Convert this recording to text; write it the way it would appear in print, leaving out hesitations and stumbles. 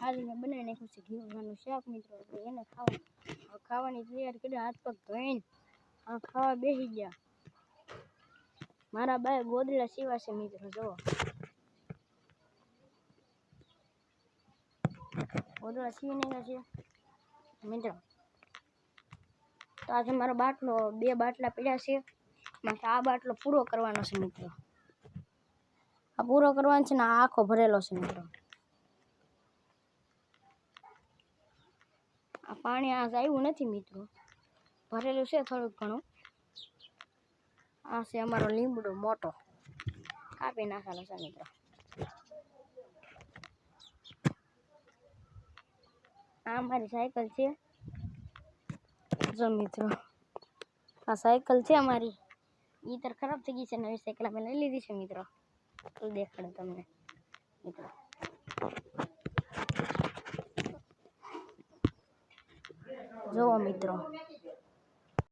आज मैं बनाई नाख्યું છે ઘીવાનું શાક મિત્રો એટલે એને ખાવાની તૈયારી કરી હાથ પગ ધોઈને આ ખાવા બેસી ગયા મારા બાએ ગોદડા સીવા છે મિત્રો જો ગોદડા સીવી નાખ્યા છે મિત્રો તો આજે મારો બાટલો 2 બાટલા પડ્યા છે મારે આ બાટલો પૂરો કરવાનો છે મિત્રો આ પૂરો કરવાનો છે ને આ આખો ભરેલો છે મિત્રો આ પાણી આ આવ્યું નથી મિત્રો ભરેલું છે થોડુંક ઘણું આ છે અમારો લીમડો મોટો કાપી નાખેલો છે મિત્રો આ અમારી સાયકલ છે જો મિત્રો આ સાયકલ છે અમારી ઈ તો ખરાબ થઈ ગઈ છે નવી સાયકલ અમે લઈ લીધી છે મિત્રો તો દેખાડું તમને મિત્રો જોવો મિત્રો